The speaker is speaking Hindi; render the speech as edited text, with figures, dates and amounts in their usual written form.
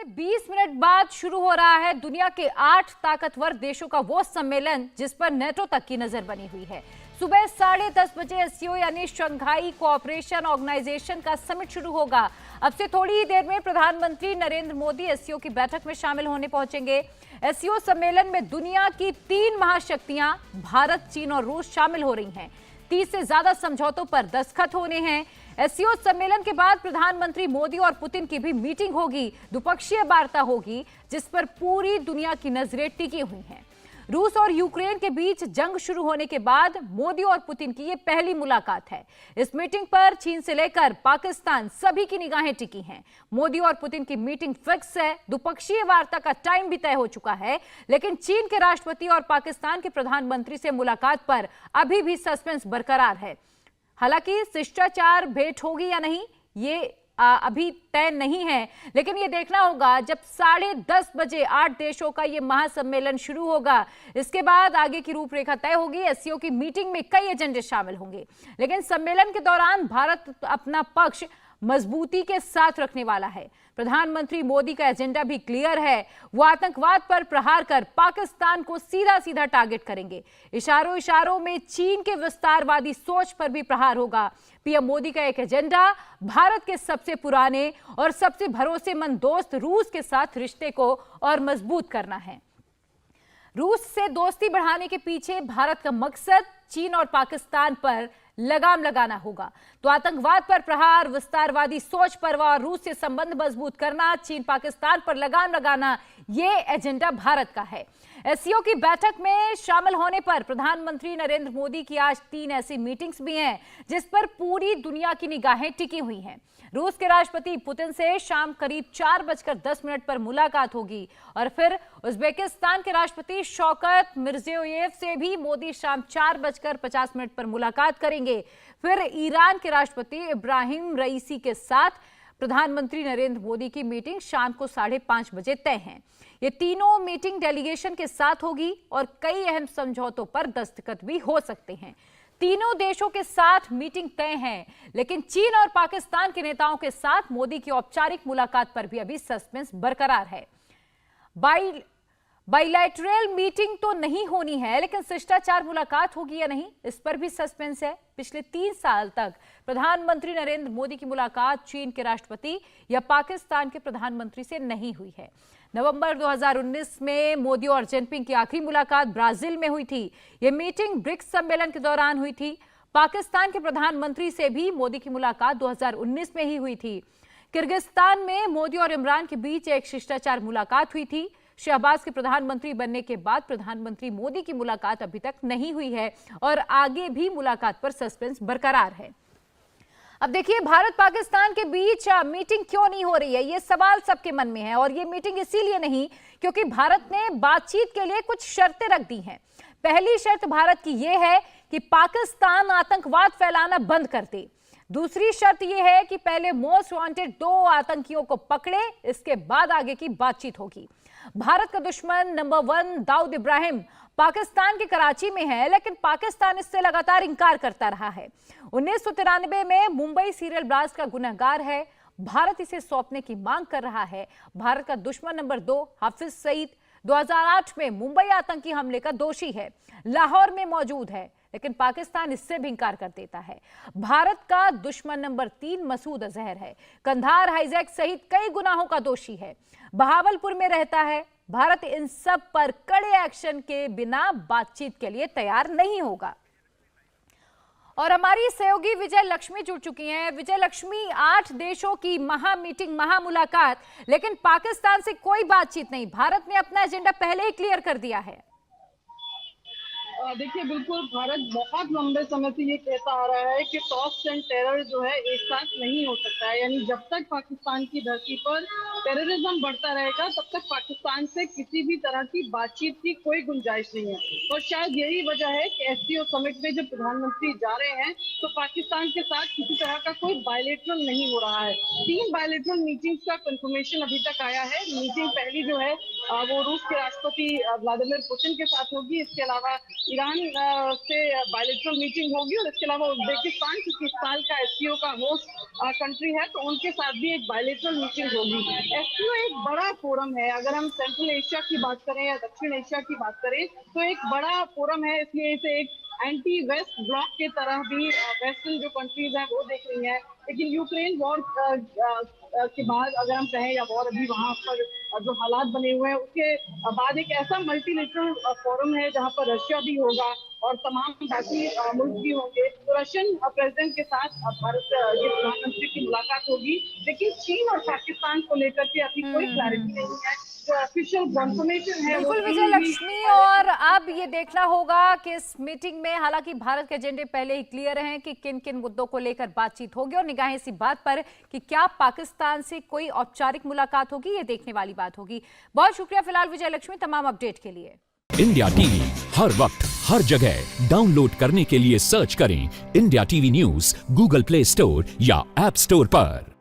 20 मिनट बाद शुरू हो रहा है दुनिया के 8 ताकतवर देशों का वो सम्मेलन जिस पर नेटो तक की नजर बनी हुई है। सुबह 10:30 बजे एससीओ यानी शंघाई कोऑपरेशन ऑर्गेनाइजेशन का समिट शुरू होगा। अब से थोड़ी ही देर में प्रधानमंत्री नरेंद्र मोदी एससीओ की बैठक में शामिल होने पहुंचेंगे। एससीओ सम्मेलन में दुनिया की 3 महाशक्तियां भारत, चीन और रूस शामिल हो रही हैं। 30 से ज्यादा समझौतों पर दस्तखत होने हैं। एससीओ सम्मेलन के बाद प्रधानमंत्री मोदी और पुतिन की भी मीटिंग होगी, द्विपक्षीय वार्ता होगी जिस पर पूरी दुनिया की नजरें टिकी हुई हैं। रूस और यूक्रेन के बीच जंग शुरू होने के बाद मोदी और पुतिन की ये पहली मुलाकात है। इस मीटिंग पर चीन से लेकर पाकिस्तान सभी की निगाहें टिकी हैं। मोदी और पुतिन की मीटिंग फिक्स है, द्विपक्षीय वार्ता का टाइम भी तय हो चुका है, लेकिन चीन के राष्ट्रपति और पाकिस्तान के प्रधानमंत्री से मुलाकात पर अभी भी सस्पेंस बरकरार है। हालांकि शिष्टाचार भेंट होगी या नहीं ये अभी तय नहीं है, लेकिन ये देखना होगा जब 10:30 बजे 8 देशों का ये महासम्मेलन शुरू होगा। इसके बाद आगे की रूपरेखा तय होगी। एससीओ की मीटिंग में कई एजेंडे शामिल होंगे, लेकिन सम्मेलन के दौरान भारत अपना पक्ष मजबूती के साथ रखने वाला है। प्रधानमंत्री मोदी का एजेंडा भी क्लियर है, वो आतंकवाद पर प्रहार कर पाकिस्तान को सीधा सीधा टारगेट करेंगे। इशारों इशारों में चीन के विस्तारवादी सोच पर भी प्रहार होगा। पीएम मोदी का एक एजेंडा भारत के सबसे पुराने और सबसे भरोसेमंद दोस्त रूस के साथ रिश्ते को और मजबूत करना है। रूस से दोस्ती बढ़ाने के पीछे भारत का मकसद चीन और पाकिस्तान पर लगाम लगाना होगा। तो आतंकवाद पर प्रहार, विस्तारवादी सोच पर और रूस से संबंध मजबूत करना, चीन पाकिस्तान पर लगाम लगाना, ये एजेंडा भारत का है। एससीओ की बैठक में शामिल होने पर प्रधानमंत्री नरेंद्र मोदी की आज 3 ऐसी मीटिंग्स भी हैं जिस पर पूरी दुनिया की निगाहें टिकी हुई हैं। रूस के राष्ट्रपति पुतिन से शाम करीब 4:10 पर मुलाकात होगी और फिर उज्बेकिस्तान के राष्ट्रपति शौकत मिर्जियोयेव से भी मोदी शाम 4:50 पर मुलाकात करेंगे। फिर ईरान के राष्ट्रपति इब्राहिम रईसी के साथ प्रधानमंत्री नरेंद्र मोदी की मीटिंग शाम को 5:30 बजे तय है। ये तीनों मीटिंग डेलीगेशन के साथ होगी और कई अहम समझौतों पर दस्तखत भी हो सकते हैं। तीनों देशों के साथ मीटिंग तय है, लेकिन चीन और पाकिस्तान के नेताओं के साथ मोदी की औपचारिक मुलाकात पर भी अभी सस्पेंस बरकरार है। बाइलैटरल मीटिंग तो नहीं होनी है, लेकिन शिष्टाचार मुलाकात होगी या नहीं इस पर भी सस्पेंस है। पिछले 3 साल तक प्रधानमंत्री नरेंद्र मोदी की मुलाकात चीन के राष्ट्रपति या पाकिस्तान के प्रधानमंत्री से नहीं हुई है। नवंबर 2019 में मोदी और जिनपिंग की आखिरी मुलाकात ब्राजील में हुई थी। यह मीटिंग ब्रिक्स सम्मेलन के दौरान हुई थी। पाकिस्तान के प्रधानमंत्री से भी मोदी की मुलाकात 2019 में ही हुई थी। किर्गिस्तान में मोदी और इमरान के बीच एक शिष्टाचार मुलाकात हुई थी। शहबाज के प्रधानमंत्री बनने के बाद प्रधानमंत्री मोदी की मुलाकात अभी तक नहीं हुई है और आगे भी मुलाकात पर सस्पेंस बरकरार है। अब देखिए, भारत पाकिस्तान के बीच मीटिंग क्यों नहीं हो रही है, ये सवाल सबके मन में है। और ये मीटिंग इसीलिए नहीं क्योंकि भारत ने बातचीत के लिए कुछ शर्तें रख दी हैं। पहली शर्त भारत की यह है कि पाकिस्तान आतंकवाद फैलाना बंद कर दे। दूसरी शर्त यह है कि पहले मोस्ट वांटेड 2 आतंकियों को पकड़े, इसके बाद आगे की बातचीत होगी। भारत का दुश्मन नंबर 1 दाऊद इब्राहिम पाकिस्तान के कराची में है, लेकिन पाकिस्तान इससे लगातार इंकार करता रहा है। 1993 में मुंबई सीरियल ब्लास्ट का गुनहगार है। भारत इसे सौंपने की मांग कर रहा है। भारत का दुश्मन नंबर 2 हाफिज सईद 2008 में मुंबई आतंकी हमले का दोषी है, लाहौर में मौजूद है, लेकिन पाकिस्तान इससे भी इंकार कर देता है। भारत का दुश्मन नंबर 3 मसूद अजहर है, कंधार हाईजैक सहित कई गुनाहों का दोषी है, बहावलपुर में रहता है। भारत इन सब पर कड़े एक्शन के बिना बातचीत के लिए तैयार नहीं होगा। और हमारी सहयोगी विजय लक्ष्मी जुड़ चुकी हैं। विजय लक्ष्मी, 8 देशों की महा मीटिंग, महा मुलाकात, लेकिन पाकिस्तान से कोई बातचीत नहीं। भारत ने अपना एजेंडा पहले ही क्लियर कर दिया है। देखिए, बिल्कुल भारत बहुत लंबे समय से ये कहता आ रहा है कि टॉस एंड टेरर जो है एक साथ नहीं हो सकता है। यानी जब तक पाकिस्तान की धरती पर टेररिज्म बढ़ता रहेगा तब तक पाकिस्तान से किसी भी तरह की बातचीत की कोई गुंजाइश नहीं है। और शायद यही वजह है कि एससीओ समिट में जब प्रधानमंत्री जा रहे हैं तो पाकिस्तान के साथ किसी तरह का कोई बायलैटरल नहीं हो रहा है। 3 बायलैटरल मीटिंग्स का कंफर्मेशन अभी तक आया है। मीटिंग पहली जो है वो रूस के राष्ट्रपति व्लादिमीर पुतिन के साथ होगी। इसके अलावा ईरान से बायलैटरल मीटिंग होगी, और इसके अलावा उज्बेकिस्तान, क्योंकि इस साल का एससीओ का होस्ट कंट्री है, तो उनके साथ भी एक बायलैटरल मीटिंग होगी। एससीओ एक बड़ा फोरम है, अगर हम सेंट्रल एशिया की बात करें या दक्षिण एशिया की बात करें, तो एक बड़ा फोरम है, इसलिए इसे एक एंटी वेस्ट ब्लॉक के तरह भी वेस्टर्न जो कंट्रीज हैं वो देख रही हैं। लेकिन यूक्रेन वॉर के बाद अगर हम कहें, या वॉर अभी वहां पर जो हालात बने हुए हैं उसके बाद, एक ऐसा मल्टीलेटरल फोरम है जहां पर रशिया भी होगा और तमाम बाकी मुल्क भी होंगे। तो रशियन प्रेसिडेंट के साथ भारत के प्रधानमंत्री की मुलाकात होगी, लेकिन चीन और पाकिस्तान को लेकर के अभी कोई क्लैरिटी नहीं है। जो ऑफिशियल कंफर्मेशन है वो बिल्कुल चीन विजय भी लक्ष्मी, और अब ये देखना होगा कि इस मीटिंग में, हालांकि भारत के एजेंडे पहले ही क्लियर हैं कि किन किन मुद्दों को लेकर बातचीत होगी, और निगाहें इसी बात पर कि क्या पाकिस्तान से कोई औपचारिक मुलाकात होगी, ये देखने वाली बात होगी। बहुत शुक्रिया फिलहाल विजय लक्ष्मी तमाम अपडेट के लिए। इंडिया टीवी हर वक्त हर जगह डाउनलोड करने के लिए सर्च करें India TV news Google play store या ऐप स्टोर पर।